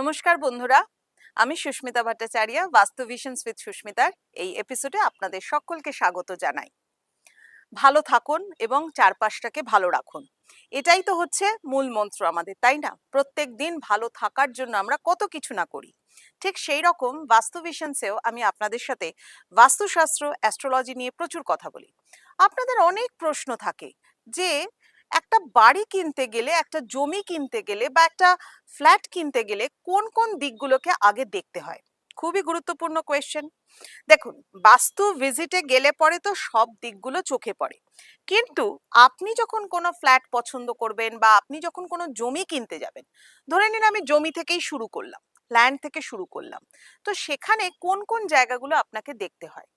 নমস্কার বন্ধুরা, আমি সুস্মিতা ভট্টাচার্য, বাস্তু ভিশনস উইথ সুস্মিতার এই এপিসোডে আপনাদের সকলকে স্বাগত জানাই। ভালো থাকুন এবং চারপাশটাকে ভালো রাখুন, এটাই তো হচ্ছে মূল মন্ত্র আমাদের, তাই না? প্রত্যেক দিন ভালো থাকার জন্য আমরা কত কিছু না করি। ঠিক সেই রকম বাস্তু ভিশনসেও আমি আপনাদের সাথে বাস্তুশাস্ত্র, অ্যাস্ট্রোলজি নিয়ে প্রচুর কথা বলি। আপনাদের অনেক প্রশ্ন থাকে যে একটা বাড়ি কিনতে গেলে, একটা জমি কিনতে গেলে বা একটা ফ্ল্যাট কিনতে গেলে কোন কোন দিকগুলোকে আগে দেখতে হয়। খুবই গুরুত্বপূর্ণ কোয়েশ্চেন। দেখুন, বাস্তু ভিজিটে গেলে পরে তো সব দিকগুলো চোখে পড়ে, কিন্তু আপনি যখন কোনো ফ্ল্যাট পছন্দ করবেন বা আপনি যখন কোনো জমি কিনতে যাবেন, ধরে নিন আমি জমি থেকেই শুরু করলাম, ল্যান্ড থেকে শুরু করলাম, তো সেখানে কোন কোন জায়গাগুলো আপনাকে দেখতে হয়।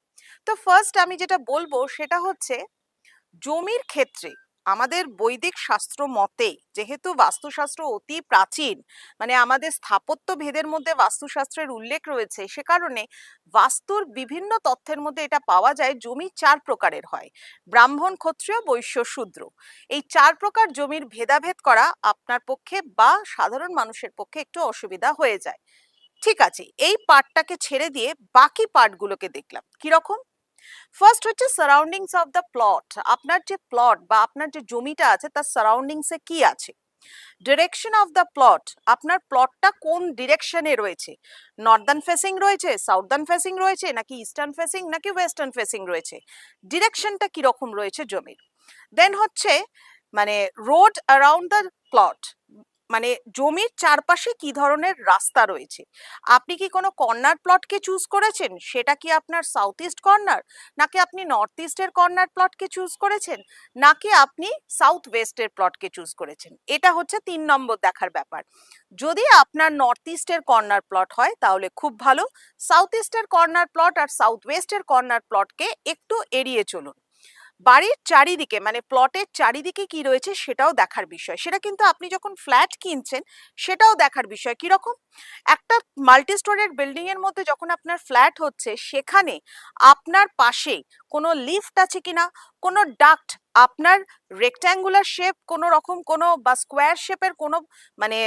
তো ফার্স্ট আমি যেটা বলবো সেটা হচ্ছে, জমির ক্ষেত্রে আমাদের বৈদিক শাস্ত্র মতে, যেহেতু বাস্তুশাস্ত্র অতি প্রাচীন, মানে আমাদের স্থাপত্য ভেদের মধ্যে বাস্তুশাস্ত্রের উল্লেখ রয়েছে, সে কারণে বাস্তুর বিভিন্ন তথ্যের মধ্যে এটা পাওয়া যায় জমি চার প্রকারের হয়: ব্রাহ্মণ, ক্ষত্রিয়, বৈশ্য, শূদ্র। এই চার প্রকার জমির ভেদাভেদ করা আপনার পক্ষে বা সাধারণ মানুষের পক্ষে একটু অসুবিধা হয়ে যায়। ঠিক আছে, এই পার্টটাকে ছেড়ে দিয়ে বাকি পার্টগুলোকে দেখলাম কিরকম। ফার্স্ট হচ্ছে সারাউন্ডিংস অফ দ্য প্লট। আপনার যে প্লট বা আপনার যে জমিটা আছে তার সারাউন্ডিংসে কি আছে। ডিরেকশন অফ দ্য প্লট, আপনার প্লটটা কোন ডিরেকশনে রয়েছে, নর্দার্ন ফেসিং রয়েছে, সাউদার্ন ফেসিং রয়েছে, নাকি ইস্টার্ন ফেসিং, নাকি ওয়েস্টার্ন ফেসিং রয়েছে, ডিরেকশনটা কিরকম রয়েছে জমির। দেন হচ্ছে মানে রোড অ্যারাউন্ড দ্য প্লট, মানে জমির চারপাশে কি ধরনের রাস্তা রয়েছে। আপনি কি কোনো কর্নার প্লটকে চুজ করেছেন, সেটা কি আপনার সাউথ ইস্ট কর্নার, নাকি আপনি নর্থ ইস্টের কর্নার প্লটকে চুজ করেছেন, নাকি আপনি সাউথ ওয়েস্টের প্লটকে চুজ করেছেন। এটা হচ্ছে 3 নম্বর দেখার ব্যাপার। যদি আপনার নর্থ ইস্টের কর্নার প্লট হয় তাহলে খুব ভালো, সাউথ ইস্টের কর্নার প্লট আর সাউথ ওয়েস্টের কর্নার প্লটকে একটু এড়িয়ে চলুন। বাড়ির চারিদিকে মানে প্লটের চারিদিকে কি রয়েছে সেটাও দেখার বিষয়, সেটা কিন্তু আপনি যখন ফ্ল্যাট কিনছেন সেটাও দেখার বিষয়। কিরকম, একটা মাল্টি স্টোরেড বিল্ডিং এর মধ্যে যখন আপনার ফ্ল্যাট হচ্ছে, সেখানে আপনার পাশে কোনো লিফট আছে কিনা, কোনো ডাক্ট, আপনার রেক্ট্যাঙ্গুলার শেপ কোনো রকম কোনো বা স্কোয়ার শেপের কোনো মানে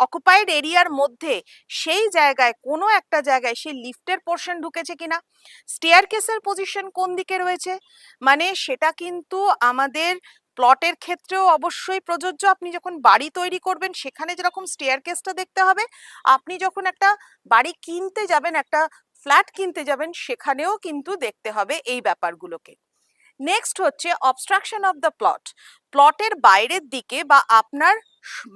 অকুপাইড এরিয়ার মধ্যে সেই জায়গায় কোনো একটা জায়গায় সেই লিফটের পোর্শন ঢুকেছে কিনা, স্টেয়ারকেসের পজিশন কোন দিকে রয়েছে, মানে সেটা কিন্তু আমাদের প্লটের ক্ষেত্রেও অবশ্যই প্রযোজ্য। আপনি যখন বাড়ি তৈরি করবেন সেখানে যেরকম স্টেয়ারকেসটা দেখতে হবে, আপনি যখন একটা বাড়ি কিনতে যাবেন, একটা ফ্ল্যাট কিনতে যাবেন, সেখানেও কিন্তু দেখতে হবে এই ব্যাপারগুলোকে। নেক্সট হচ্ছে অবস্ট্রাকশন অফ দ্য প্লট। প্লটের বাইরের দিকে বা আপনার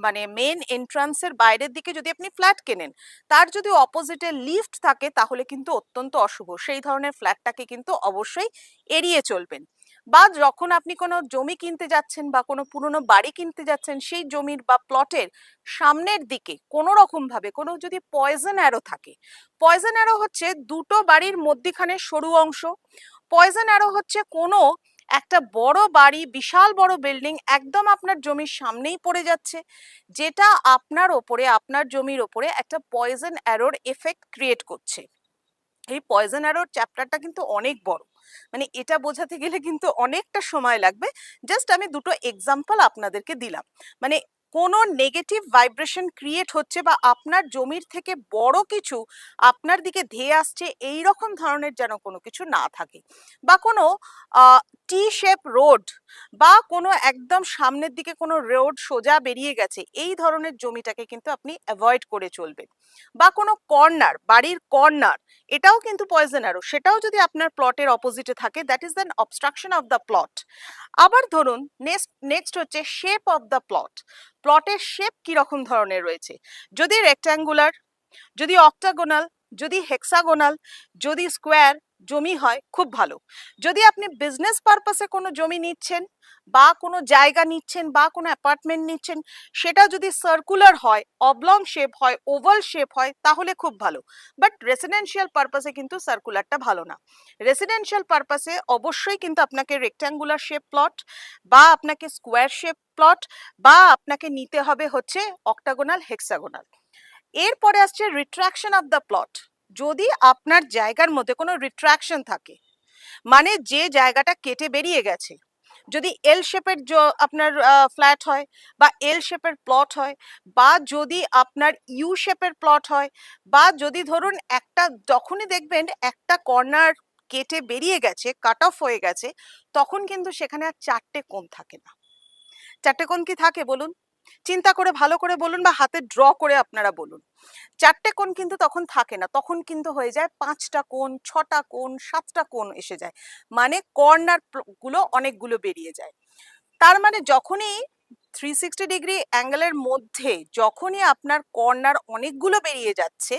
মানে মেন এন্ট্রান্সের বাইরের দিকে যদি আপনি ফ্ল্যাট কেনেন, তার যদি অপোজিটে লিফট থাকে তাহলে কিন্তু অত্যন্ত অশুভ, সেই ধরনের ফ্ল্যাটটাকে কিন্তু অবশ্যই এড়িয়ে চলবেন। বা যখন আপনি কোনো জমি কিনতে যাচ্ছেন বা কোনো পুরনো বাড়ি কিনতে যাচ্ছেন, সেই জমির বা প্লটের সামনের দিকে কোনো রকম ভাবে কোনো যদি পয়জন অ্যারো থাকে, পয়জন অ্যারো হচ্ছে দুটো বাড়ির মধ্যিখানে সরু অংশ, পয়জন অ্যারো হচ্ছে কোনো একটা বড় বাড়ি, বিশাল বড় বিল্ডিং একদম আপনার জমির সামনেই পড়ে যাচ্ছে, যেটা আপনার ওপরে, আপনার জমির ওপরে একটা পয়জন অ্যারোর এফেক্ট ক্রিয়েট করছে। এই পয়জন অ্যারোর চ্যাপ্টারটা কিন্তু অনেক বড়, মানে এটা বোঝাতে গেলে কিন্তু অনেকটা সময় লাগবে। জাস্ট আমি দুটো এক্সাম্পল আপনাদেরকে দিলাম। মানে কোনো নেগেটিভ ভাইব্রেশন ক্রিয়েট হচ্ছে বা আপনার জমির থেকে বড় কিছু আপনার দিকে ধেয়ে আসছে, এই রকম ধরনের যেন কোনো কিছু না থাকে। বা কোনো টি শেপ রোড বা কোনো একদম সামনের দিকে কোনো রোড সোজা বেরিয়ে গেছে, এই ধরনের জমিটাকে কিন্তু আপনি অ্যাভয়েড করে চলবেন। বা কোনো কর্নার, বাড়ির কর্নার, এটাও কিন্তু পয়জন অ্যারো, সেটাও যদি আপনার প্লটের অপোজিটে থাকে, that is an obstruction of the plot. আবার ধরুন নেক্সট হচ্ছে শেপ অফ দ্য প্লট। প্লটের শেপ কি রকম ধরনের রয়েছে, যদি রেক্ট্যাঙ্গুলার, যদি অক্টাগোনাল, যদি হেক্সাগোনাল, যদি স্কোয়ার জমি হয় খুব ভালো। যদি আপনি বিজনেস পারপাসে কোনো জমি নিচ্ছেন বা কোনো জায়গা নিচ্ছেন বা কোনো অ্যাপার্টমেন্ট নিচ্ছেন, সেটা যদি সার্কুলার হয়, অবলং শেপ হয়, ওভাল শেপ হয়, তাহলে খুব ভালো। বাট রেসিডেন্সিয়াল পারপাসে কিন্তু সার্কুলারটা ভালো না। রেসিডেন্সিয়াল পারপাসে অবশ্যই কিন্তু আপনাকে রেক্ট্যাঙ্গুলার শেপ প্লট বা আপনাকে স্কোয়ার শেপ প্লট বা আপনাকে নিতে হবে হচ্ছে অক্টাগোনাল, হেক্সাগোনাল। এরপরে আসছে রিট্রাকশন অফ দ্য প্লট। যদি আপনার জায়গার মধ্যে কোনো রিট্রাকশন থাকে, মানে যে জায়গাটা কেটে বেরিয়ে গেছে যদি এল শেপের আপনার ফ্ল্যাট হয় বা এল শেপের প্লট হয়, বা যদি আপনার ইউ শেপের প্লট হয়, বা যদি ধরুন একটা যখনই দেখবেন একটা কর্নার কেটে বেরিয়ে গেছে, কাট অফ হয়ে গেছে, তখন কিন্তু সেখানে আর চারটে কোণ থাকে না। চারটে কোণ কি থাকে বলুন? চিন্তা করে ভালো করে বলুন বা হাতে ড্র করে আপনারা বলুন। চারটে কোণ কিন্তু তখন থাকে না, তখন কিন্তু হয়ে যায় পাঁচটা কোণ, ছটা কোণ, সাতটা কোণ এসে যায়, মানে কর্নার গুলো অনেকগুলো বেরিয়ে যায়। তার মানে যখনই 360 ডিগ্রি অ্যাঙ্গেলের মধ্যে যখনই আপনার কর্নার অনেকগুলো বেরিয়ে যাচ্ছে,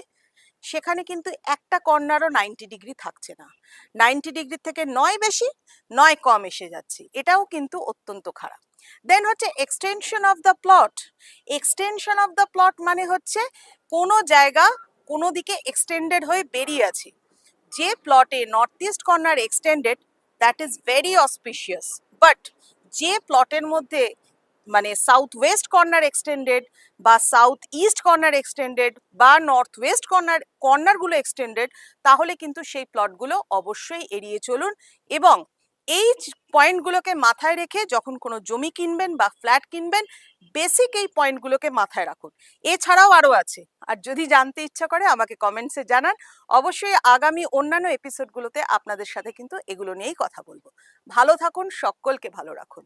সেখানে কিন্তু একটা কর্নারও 90 ডিগ্রি থাকছে না। 90 ডিগ্রি থেকে নয় বেশি নয় কম এসে যাচ্ছে, এটাও কিন্তু অত্যন্ত খারাপ। দেন হচ্ছে extension of the plot. Extension of the plot মানে হচ্ছে কোনো জায়গা কোনো দিকে এক্সটেন্ডেড হয়ে বেরিয়ে আছে। যে প্লটে north east corner extended, that is very auspicious. But যে প্লটের মধ্যে মানে সাউথ ওয়েস্ট কর্নার এক্সটেন্ডেড বা সাউথ ইস্ট কর্নার এক্সটেন্ডেড বা নর্থ ওয়েস্ট কর্নারগুলো এক্সটেন্ডেড, তাহলে কিন্তু সেই প্লটগুলো অবশ্যই এড়িয়ে চলুন। এবং এই পয়েন্টগুলোকে মাথায় রেখে যখন কোনো জমি কিনবেন বা ফ্ল্যাট কিনবেন, বেসিক এই পয়েন্টগুলোকে মাথায় রাখুন। এছাড়াও আরো আছে, আর যদি জানতে ইচ্ছা করে আমাকে কমেন্টসে জানান। অবশ্যই আগামী অন্যান্য এপিসোডগুলোতে আপনাদের সাথে কিন্তু এগুলো নিয়েই কথা বলবো। ভালো থাকুন, সকলকে ভালো রাখুন।